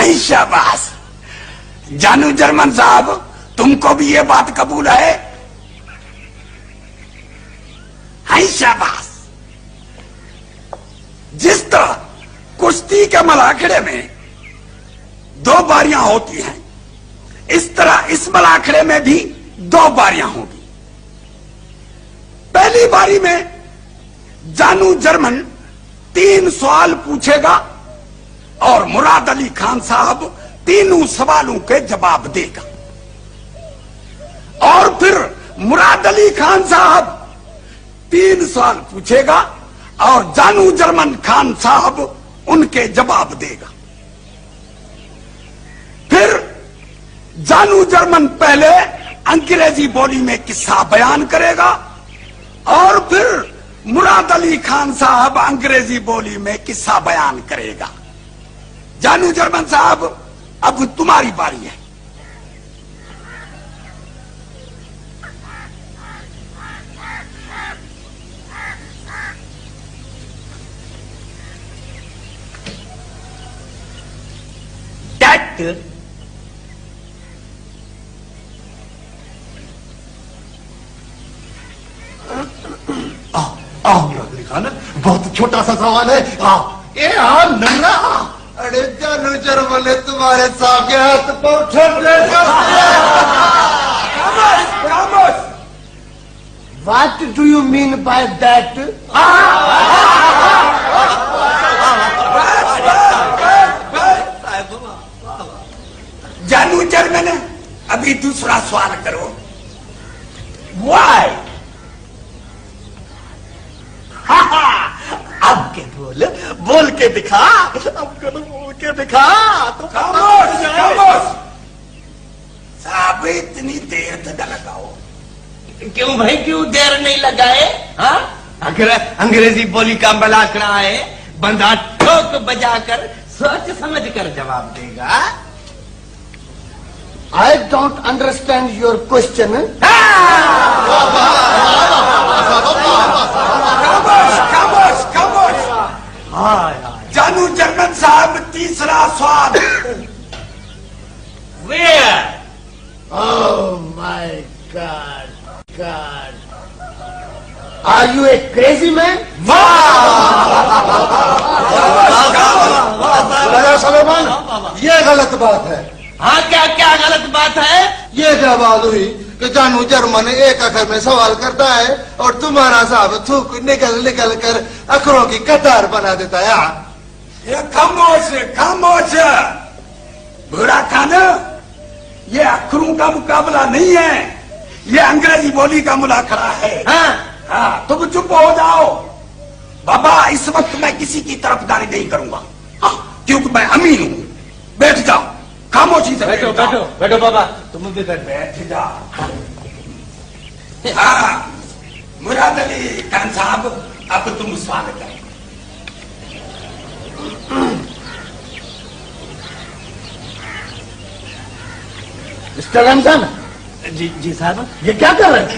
High شاباش جانو German صاحب، تم کو بھی یہ بات قبول ہے؟ ہائی شاباش. جس طرح کشتی کے ملاکھڑے میں 2 باریاں ہوتی ہیں، اس طرح اس ملاکھڑے میں بھی 2 باریاں ہوں گی. پہلی باری میں جانو جرمن 3 سوال پوچھے گا اور مراد علی خان صاحب تینوں سوالوں کے جواب دے گا. اور پھر مراد علی خان صاحب 3 سوال پوچھے گا اور جانو جرمن خان صاحب ان کے جواب دے گا. پھر جانو جرمن پہلے انگریزی بولی میں قصہ بیان کرے گا اور پھر مراد علی خان صاحب انگریزی بولی میں قصہ بیان کرے گا. جانو جرمن صاحب اب تمہاری باری ہے. بہت چھوٹا سا سوال ہے. ارے جانو جرمن تمہارے سامنے ہاتھ پاؤں What do you mean by that? جانو جرمن ابھی دوسرا سوال کرو. Why? اب کے بول کے دکھا. اب بول کے دکھا. خاموش خاموش صاحب اتنی دیر تک لگاؤ. کیوں بھائی کیوں دیر نہیں لگائے؟ ہاں انگریزی بولی کا ملاکڑا ہے، بندہ ٹھوک بجا کر سوچ سمجھ کر جواب دے گا. I don't understand your question. خاموش خاموش خاموش. جانو جرمن صاحب تیسرا سوال. Where? Oh my God. Are you a crazy man? سلیمان یہ غلط بات ہے. ہاں کیا کیا غلط بات ہے؟ یہ کیا بات ہوئی کہ جانو جرمن ایک اکھر میں سوال کرتا ہے اور تمہارا صاحب تھوک نکل نکل کر اکھروں کی قطار بنا دیتا ہے. خاموش خاموش بھورا خان، یہ اکھروں کا مقابلہ نہیں ہے، یہ انگریزی بولی کا ملاکھڑا ہے. ہاں تم چپ ہو جاؤ. بابا اس وقت میں کسی کی طرفداری نہیں کروں گا کیونکہ میں امین ہوں. بیٹھ جاؤ خاموشی سے. بیٹھو بیٹھو بیٹھو بابا تم بھی بیٹھ جاؤ. ہاں مراد علی خان صاحب اب تم سوال کرو. مسٹر رمضان. جی صاحب. یہ کیا کر رہے ہیں؟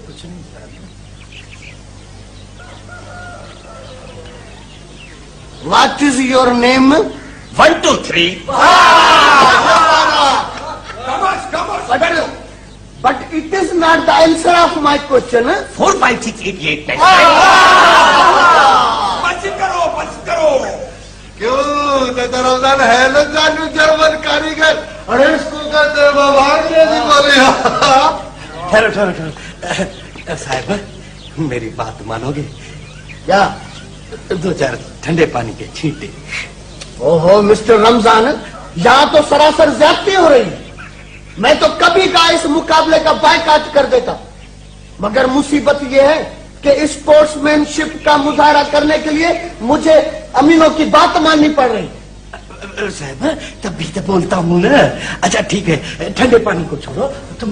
کچھ نہیں صاحب. What is your name? 1 2 3. But it is not the answer of my question. 4 5 6 8 8 9. بس کرو بس کرو. کیوں رمضان ہے نا جانو جرمن کاریگر. ارے اس کو کہتے ہیں بابا انگریزی بولی. ٹھہرو ٹھہرو ٹھہرو. صاحب میری بات مانو گے؟ کیا؟ 2 4 ٹھنڈے پانی کے چھینٹے. اوہو مسٹر رمضان، یہاں تو سراسر زیادتی ہو رہی ہے. میں تو کبھی کا اس مقابلے کا بائیکاٹ کر دیتا، مگر مصیبت یہ ہے کہ اسپورٹس مین شپ کا مظاہرہ کرنے کے لیے مجھے امینوں کی بات ماننی پڑ رہی. صاحب تب بھی تو بولتا ہوں نا. اچھا ٹھیک ہے ٹھنڈے پانی کو چھوڑو، تم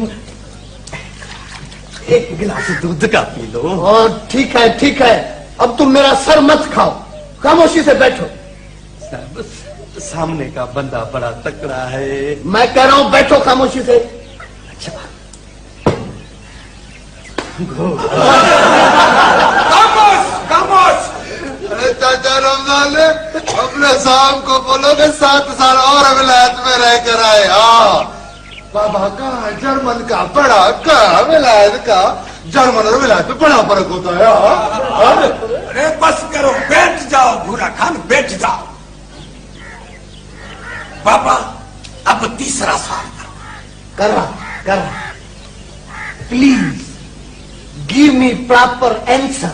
ایک گلاس دودھ کا پی لو. ٹھیک ہے ٹھیک ہے، اب تم میرا سر مت کھاؤ، خاموشی سے بیٹھو. صاحب سامنے کا بندہ بڑا تکڑا ہے. میں کہہ رہا ہوں بیٹھو خاموشی سے. اچھا خاموش خاموش. ارے چاچا رمضان نے اپنے صاحب کو بولو کہ 7 سال اور ولایت میں رہ کر آئے. ہاں بابا کہاں جرمن کا بڑا کہاں ولایت کا جرمن اور ولایت میں بڑا فرق ہوتا ہے. ارے بس کرو, بیٹھ جاؤ بھورا خان, بیٹھ جاؤ. بابا اب تیسرا سوال کرا please give me proper answer.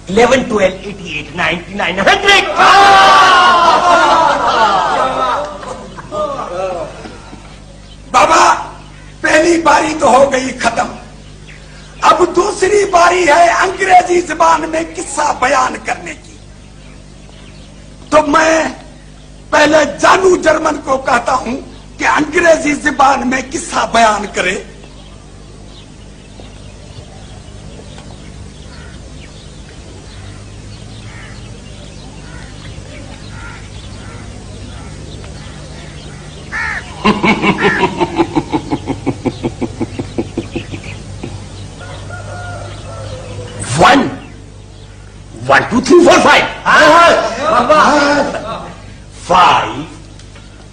11, 12, 88, 99, 100. بابا پہلی باری تو ہو گئی ختم, اب دوسری باری ہے انگریزی زبان میں قصہ بیان کرنے کی. تو میں پہلے جانو جرمن کو کہتا ہوں کہ انگریزی زبان میں قصہ بیان کرے. One, 2, 3, 4, 5. 5,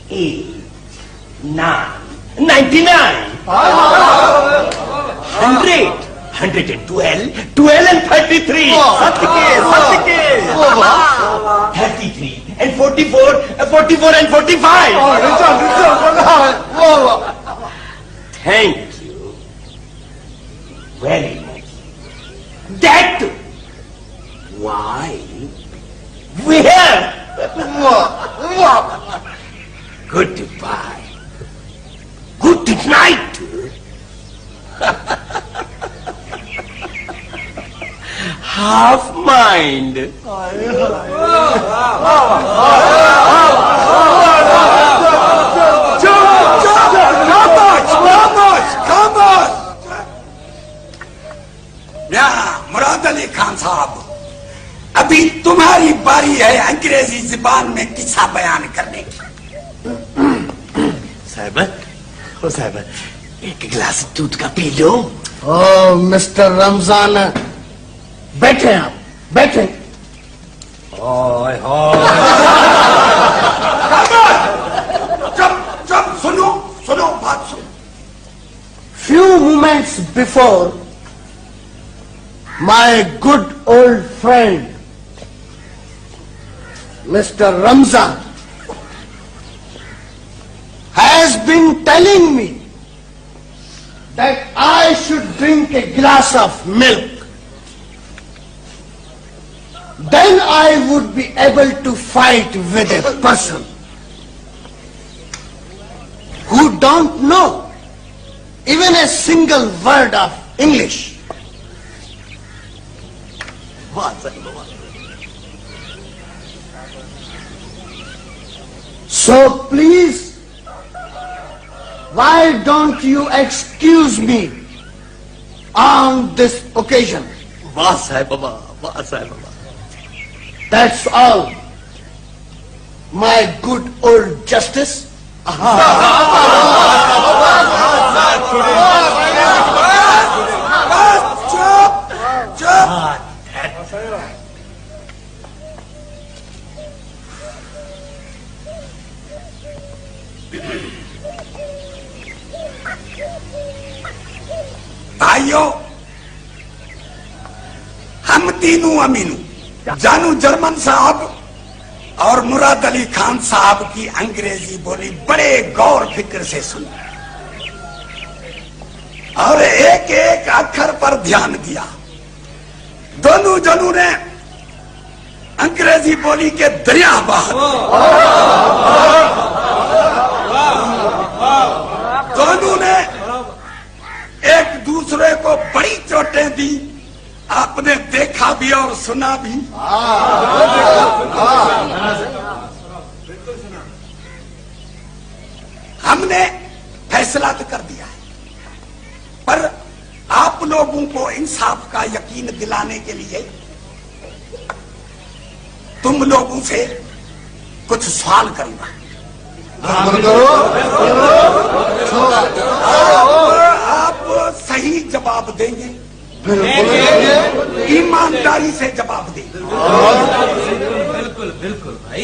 8, 9, 99. 100, 112, 12 and 33. Satke. 33 and 44, 44 and 45. Thank you very much. That why where goodbye, good night. Half mind. مراد علی خان صاحب, ابھی تمہاری باری ہے انگریزی زبان میں قصہ بیان کرنے کی. صاحب ایک گلاس دودھ کا پی لو. او مسٹر رمضان, بیٹھے آپ بیٹھے. جب سنو بات سنو. Few moments before, my good old friend, Mr. Ramzan, has been telling me that I should drink a glass of milk. Then I would be able to fight with a person who don't know even a single word of English. So please, why don't you excuse me on this occasion? That's all, my good old justice. چپ. بھائیو, ہم تینوں امینوں, جانو German صاحب اور مراد علی خان صاحب کی انگریزی بولی بڑے غور فکر سے سنی اور ایک ایک اکھر پر دھیان دیا. دونوں جنوں نے انگریزی بولی کے دریا بہا دونوں نے ایک دوسرے کو بڑی چوٹیں دی. آپ نے دیکھا بھی اور سنا بھی. ہم نے فیصلہ تو کر دیا ہے, پر آپ لوگوں کو انصاف کا یقین دلانے کے لیے تم لوگوں سے کچھ سوال کروں گا. آپ صحیح جواب دیں گے, ایمانداری سے جواب دیں گے. بالکل بھائی.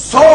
100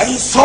100